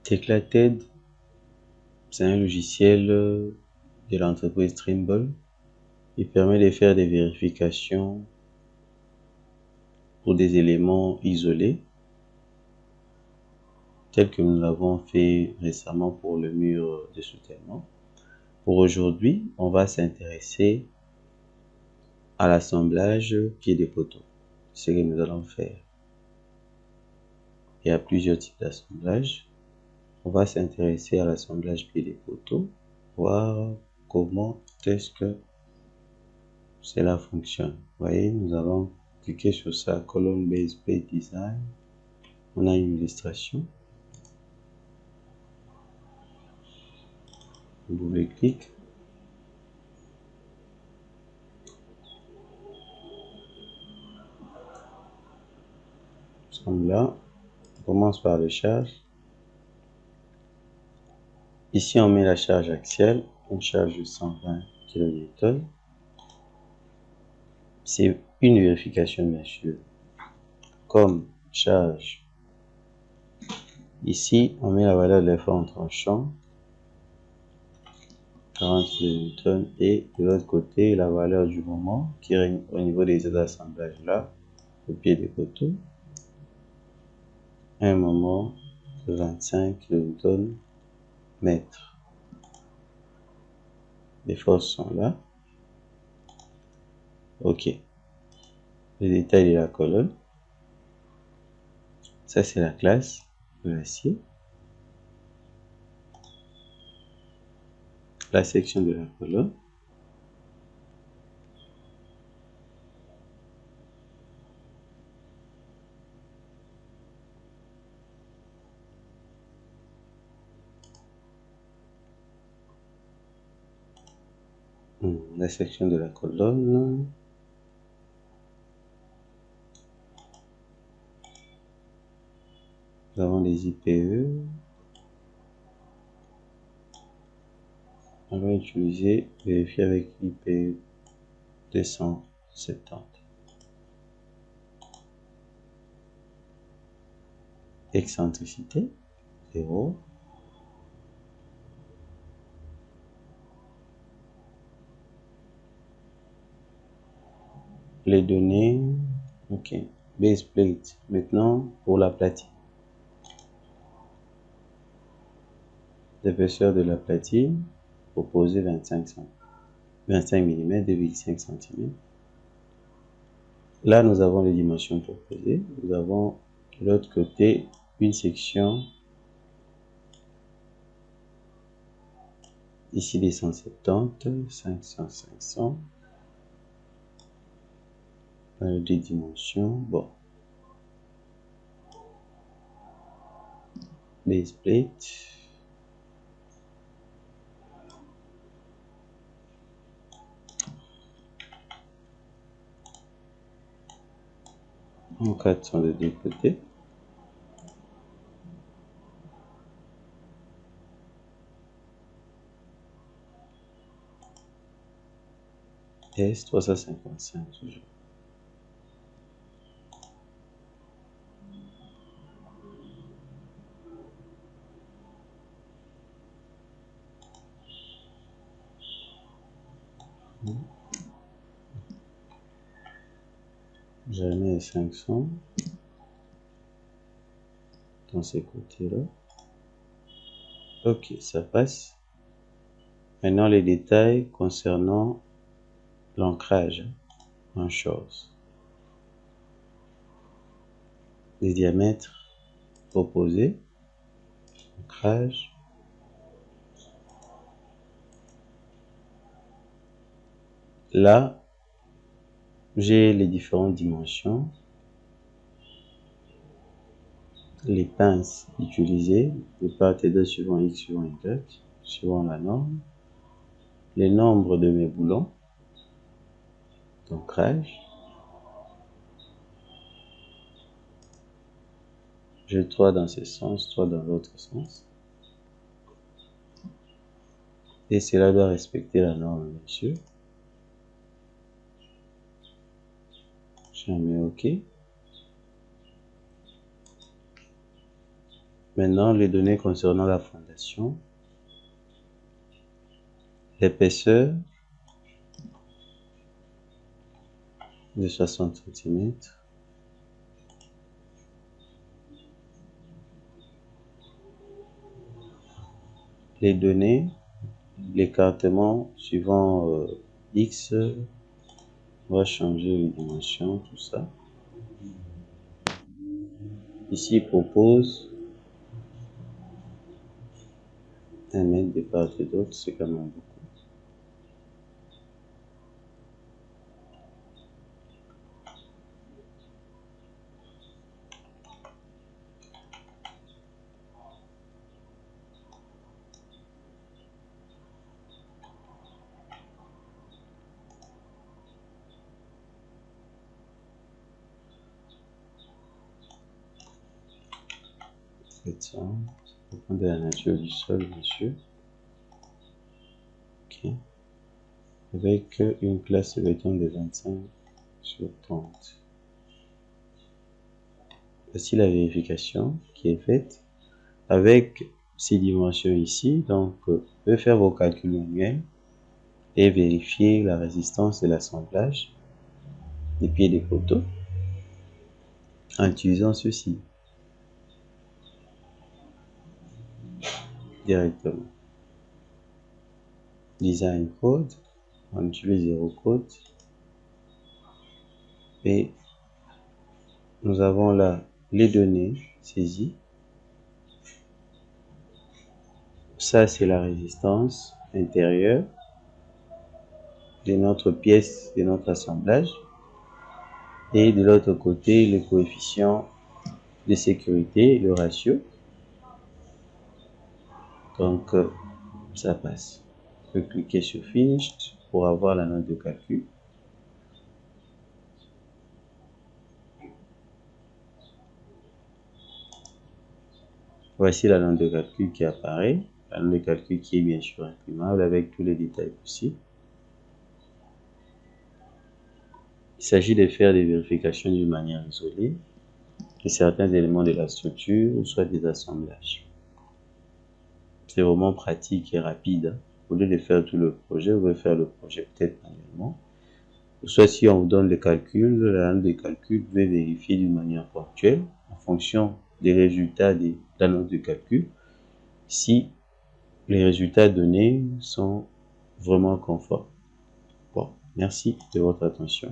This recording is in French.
Teclated, c'est un logiciel de l'entreprise Trimble. Il permet de faire des vérifications pour des éléments isolés, tels que nous l'avons fait récemment pour le mur de soutènement. Pour aujourd'hui, on va s'intéresser à l'assemblage pied des poteaux. C'est ce que nous allons faire. Il y a plusieurs types d'assemblage. On va s'intéresser à l'assemblage pied des poteaux, voir comment est-ce que cela fonctionne. Vous voyez, nous allons cliquer sur ça, colonne base plate design. On a une illustration. Double-clic. Comme là, on commence par les charges. Ici, on met la charge axiale, une charge de 120 kN. C'est une vérification, bien sûr. Comme charge, ici, on met la valeur de l'effort en tranchant, 40 kN, et de l'autre côté, la valeur du moment qui règne au niveau des assemblages là, au pied des poteaux. Un moment de 25 kN mètre. Les forces sont là. OK. Les détails de la colonne. Ça, c'est la classe de l'acier. La section de la colonne. La section de la colonne. Nous avons les IPE. On va utiliser, vérifier avec IPE 270. Excentricité, 0. Les données, OK. Base plate. Maintenant, pour la platine. L'épaisseur de la platine, proposée 25 mm, 2,5 cm. Là, nous avons les dimensions proposées. Nous avons de l'autre côté une section. Ici, les 170, 500, 500. Des dimensions. Bon. Base plate. En 400 de deux côtés. S 355 toujours. Jamais 500 dans ces côtés-là. OK, ça passe. Maintenant, les détails concernant l'ancrage en chose. Les diamètres proposés. Ancrage. Là, j'ai les différentes dimensions. Les pinces utilisées, de part et d'autre suivant X, suivant Y, suivant la norme. Les nombres de mes boulons d'ancrage. J'ai 3 dans ce sens, 3 dans l'autre sens. Et cela doit respecter la norme, bien sûr. Je mets OK. Maintenant, les données concernant la fondation. L'épaisseur de 60 cm. Les données, l'écartement suivant X, on va changer les dimensions, tout ça. Ici, il propose 1 mètre de part et d'autre, c'est quand même beaucoup. Ça dépend de la nature du sol, bien sûr. Ok. Avec une classe de béton de 25 sur 30. Voici la vérification qui est faite avec ces dimensions ici. Donc, vous pouvez faire vos calculs manuels et vérifier la résistance de l'assemblage des pieds des poteaux en utilisant ceci directement. Design code, on utilise zéro code et nous avons là les données saisies. Ça, c'est la résistance intérieure de notre pièce, de notre assemblage. Et de l'autre côté, le coefficient de sécurité, le ratio. Donc, ça passe. Je peux cliquer sur Finished pour avoir la note de calcul. Voici la note de calcul qui apparaît. La note de calcul qui est bien sûr imprimable avec tous les détails possibles. Il s'agit de faire des vérifications d'une manière isolée de certains éléments de la structure ou soit des assemblages. C'est vraiment pratique et rapide. Au lieu de faire tout le projet, vous pouvez faire le projet peut-être manuellement. Soit si on vous donne les calculs, la note de calcul, vous pouvez vérifier d'une manière ponctuelle en fonction des résultats de la note de calcul si les résultats donnés sont vraiment conformes. Bon, merci de votre attention.